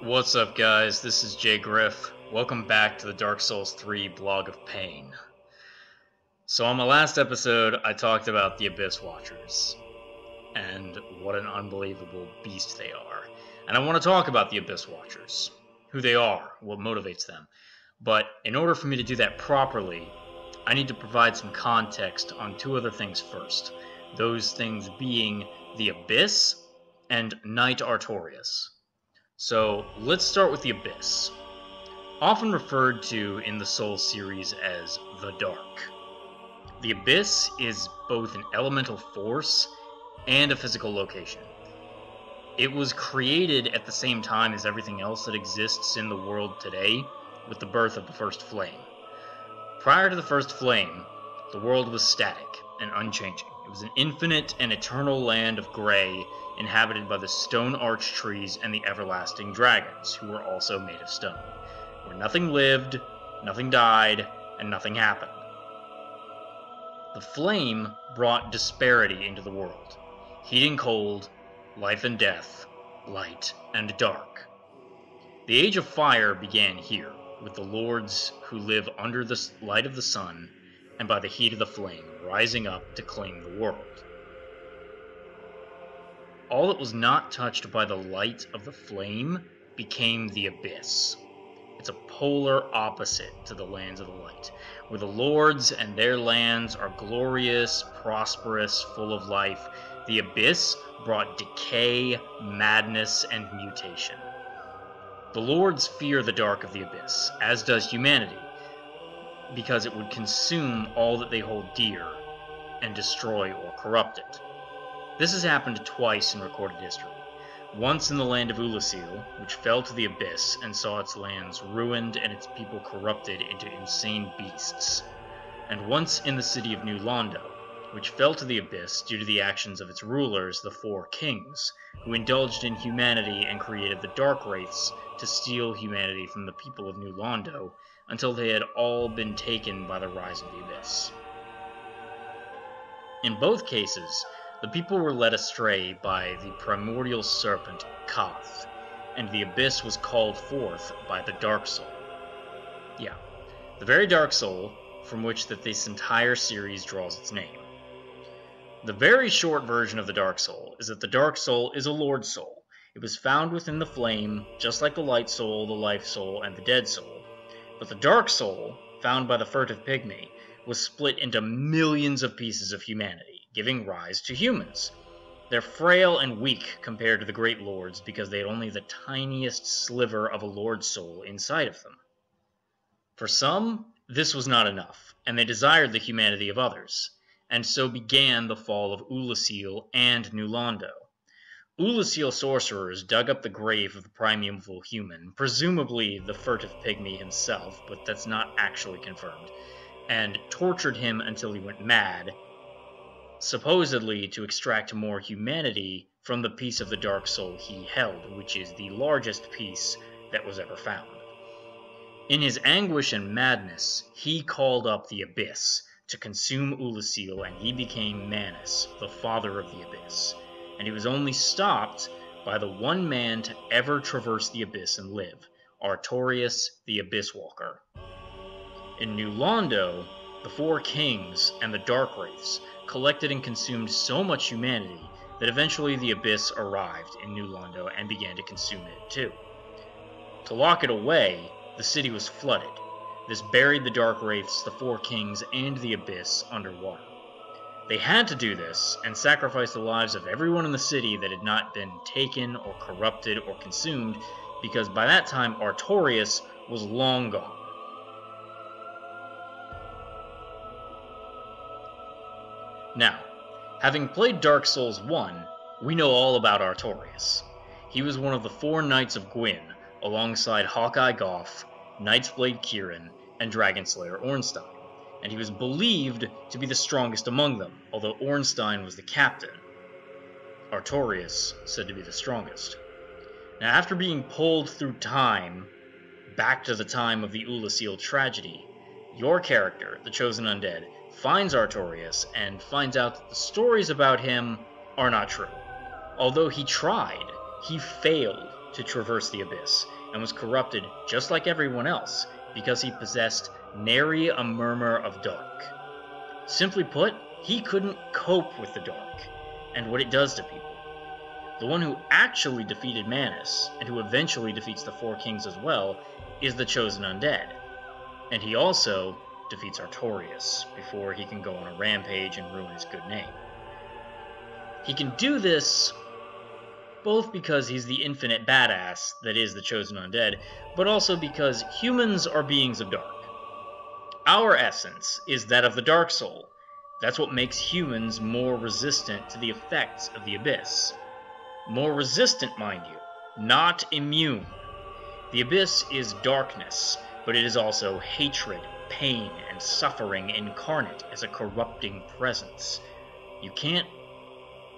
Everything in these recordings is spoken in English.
What's up, guys? This is Jay Griff. Welcome back to the Dark Souls 3 Blog of Pain. So on my last episode, I talked about the Abyss Watchers, and what an unbelievable beast they are. And I want to talk about the Abyss Watchers, who they are, what motivates them. But in order for me to do that properly, I need to provide some context on two other things first. Those things being the Abyss and Knight Artorias. So let's start with the Abyss, often referred to in the Souls series as the Dark. The Abyss is both an elemental force and a physical location. It was created at the same time as everything else that exists in the world today, with the birth of the First Flame. Prior to the First Flame, the world was static and unchanging. It was an infinite and eternal land of gray, inhabited by the stone arch trees and the everlasting dragons, who were also made of stone, where nothing lived, nothing died, and nothing happened. The flame brought disparity into the world: heat and cold, life and death, light and dark. The Age of Fire began here, with the lords who live under the light of the sun and by the heat of the flame, rising up to claim the world. All that was not touched by the light of the flame became the Abyss. It's a polar opposite to the lands of the light, where the lords and their lands are glorious, prosperous, full of life. The Abyss brought decay, madness, and mutation. The lords fear the dark of the Abyss, as does humanity, because it would consume all that they hold dear and destroy or corrupt it. This has happened twice in recorded history. Once in the land of Oolacile, which fell to the Abyss and saw its lands ruined and its people corrupted into insane beasts. And once in the city of New Londo, which fell to the Abyss due to the actions of its rulers, the Four Kings, who indulged in humanity and created the Dark Wraiths to steal humanity from the people of New Londo until they had all been taken by the rise of the Abyss. In both cases, the people were led astray by the primordial serpent, Koth, and the Abyss was called forth by the Dark Soul. Yeah, the very Dark Soul from which this entire series draws its name. The very short version of the Dark Soul is that the Dark Soul is a Lord Soul. It was found within the flame, just like the Light Soul, the Life Soul, and the Dead Soul. But the Dark Soul, found by the Furtive Pygmy, was split into millions of pieces of humanity, giving rise to humans. They're frail and weak compared to the Great Lords because they had only the tiniest sliver of a Lord Soul inside of them. For some, this was not enough, and they desired the humanity of others, and so began the fall of Oolacile and New Londo. Oolacile sorcerers dug up the grave of the primeval human, presumably the Furtive Pygmy himself, but that's not actually confirmed, and tortured him until he went mad, supposedly to extract more humanity from the piece of the Dark Soul he held, which is the largest piece that was ever found. In his anguish and madness, he called up the Abyss to consume Oolacile, and he became Manus, the father of the Abyss. And he was only stopped by the one man to ever traverse the Abyss and live, Artorias, the Abyss Walker. In New Londo, the Four Kings and the Dark Wraiths collected and consumed so much humanity that eventually the Abyss arrived in New Londo and began to consume it too. To lock it away, the city was flooded. This buried the Dark Wraiths, the Four Kings, and the Abyss underwater. They had to do this and sacrifice the lives of everyone in the city that had not been taken or corrupted or consumed, because by that time Artorias was long gone. Now, having played Dark Souls 1, we know all about Artorias. He was one of the 4 Knights of Gwyn, alongside Hawkeye Goff, Knight's Blade Kieran, and Dragonslayer Ornstein, and he was believed to be the strongest among them, although Ornstein was the captain. Artorias said to be the strongest. Now, after being pulled through time, back to the time of the Oolacile tragedy, your character, the Chosen Undead, finds Artorias and finds out that the stories about him are not true. Although he tried, he failed to traverse the abyss, and was corrupted just like everyone else, because he possessed nary a murmur of dark. Simply put, he couldn't cope with the dark, and what it does to people. The one who actually defeated Manus, and who eventually defeats the Four Kings as well, is the Chosen Undead. And he also defeats Artorias before he can go on a rampage and ruin his good name. He can do this both because he's the infinite badass that is the Chosen Undead, but also because humans are beings of dark. Our essence is that of the Dark Soul. That's what makes humans more resistant to the effects of the Abyss. More resistant, mind you, not immune. The Abyss is darkness, but it is also hatred, pain, and suffering incarnate as a corrupting presence. You can't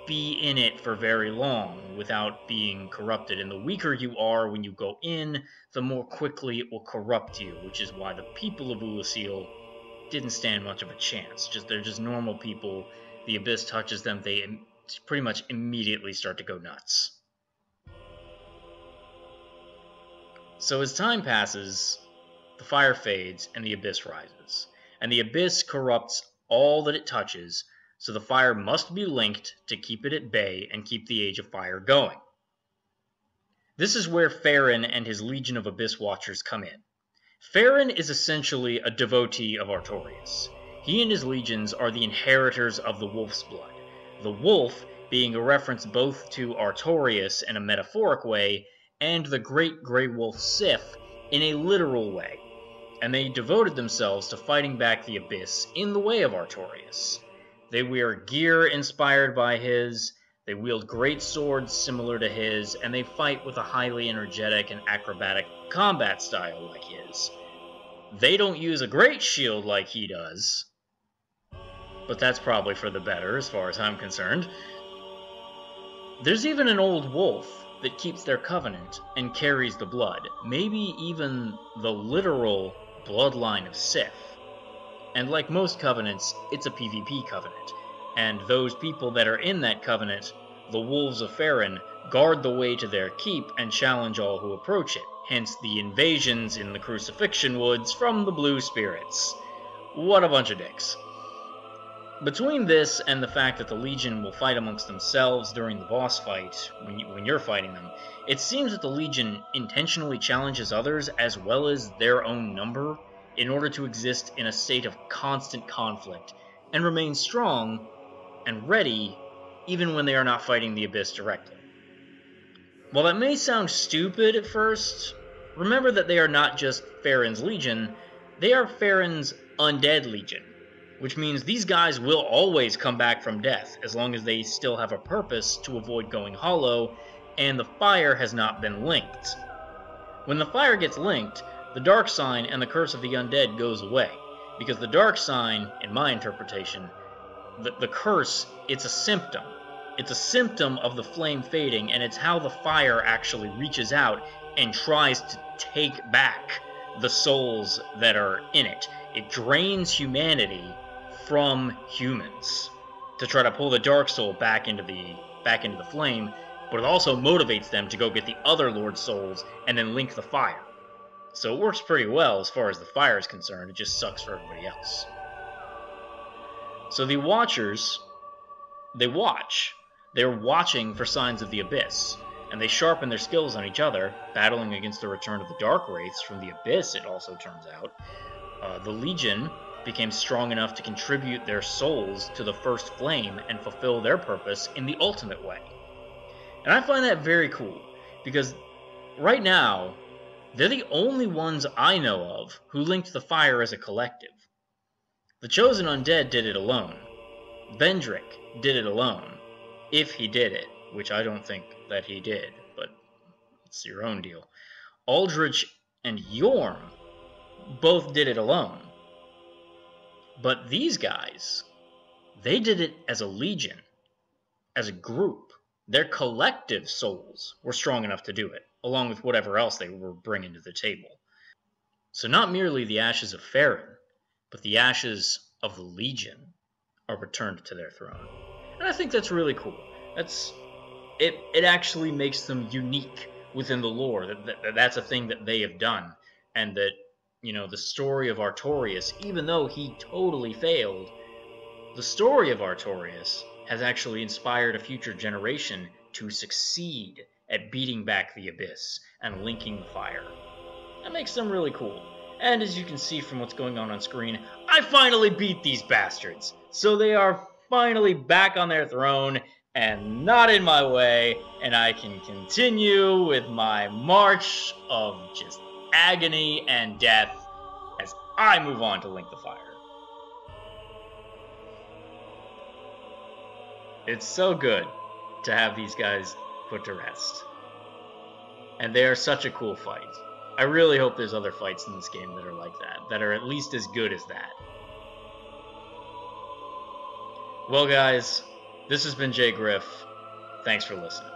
be in it for very long without being corrupted, and the weaker you are when you go in, the more quickly it will corrupt you, which is why the people of Oolacile didn't stand much of a chance. They're just normal people. The Abyss touches them, they pretty much immediately start to go nuts. So as time passes, the fire fades and the Abyss rises, and the Abyss corrupts all that it touches, so the fire must be linked to keep it at bay and keep the Age of Fire going. This is where Farron and his Legion of Abyss Watchers come in. Farron is essentially a devotee of Artorias. He and his legions are the inheritors of the wolf's blood, the wolf being a reference both to Artorias in a metaphoric way and the great grey wolf Sif in a literal way, and they devoted themselves to fighting back the Abyss in the way of Artorias. They wear gear inspired by his, they wield great swords similar to his, and they fight with a highly energetic and acrobatic combat style like his. They don't use a great shield like he does, but that's probably for the better as far as I'm concerned. There's even an old wolf that keeps their covenant and carries the blood, maybe even the literal bloodline of Sif. And like most covenants, it's a PvP covenant, and those people that are in that covenant, the Wolves of Farron, guard the way to their keep and challenge all who approach it, hence the invasions in the Crucifixion Woods from the Blue Spirits. What a bunch of dicks. Between this and the fact that the Legion will fight amongst themselves during the boss fight, when you're fighting them, it seems that the Legion intentionally challenges others as well as their own number in order to exist in a state of constant conflict and remain strong and ready even when they are not fighting the Abyss directly. While that may sound stupid at first, remember that they are not just Farron's Legion, they are Farron's Undead Legion, which means these guys will always come back from death as long as they still have a purpose to avoid going hollow and the fire has not been linked. When the fire gets linked, the dark sign and the curse of the undead goes away, because the dark sign, in my interpretation, the curse, it's a symptom. It's a symptom of the flame fading, and it's how the fire actually reaches out and tries to take back the souls that are in it. It drains humanity from humans to try to pull the dark soul back into the flame, but it also motivates them to go get the other Lord souls and then link the fire. So it works pretty well as far as the fire is concerned, it just sucks for everybody else. So the Watchers, they watch. They're watching for signs of the Abyss, and they sharpen their skills on each other, battling against the return of the Dark Wraiths from the Abyss, it also turns out. The Legion became strong enough to contribute their souls to the First Flame and fulfill their purpose in the ultimate way. And I find that very cool, because right now, they're the only ones I know of who linked the fire as a collective. The Chosen Undead did it alone. Vendrick did it alone, if he did it, which I don't think that he did, but it's your own deal. Aldrich and Yorm both did it alone. But these guys, they did it as a legion, as a group. Their collective souls were strong enough to do it, along with whatever else they were bringing to the table. So not merely the ashes of Farron, but the ashes of the Legion are returned to their throne. And I think that's really cool. It actually makes them unique within the lore. That's a thing that they have done, and that, the story of Artorias, even though he totally failed, the story of Artorias has actually inspired a future generation to succeed at beating back the Abyss and linking the fire. That makes them really cool. And as you can see from what's going on screen, I finally beat these bastards. So they are finally back on their throne and not in my way, and I can continue with my march of just agony and death as I move on to Link the Fire. It's so good to have these guys put to rest. And they are such a cool fight. I really hope there's other fights in this game that are like that are at least as good as that. Well, guys, this has been Jay Griff. Thanks for listening.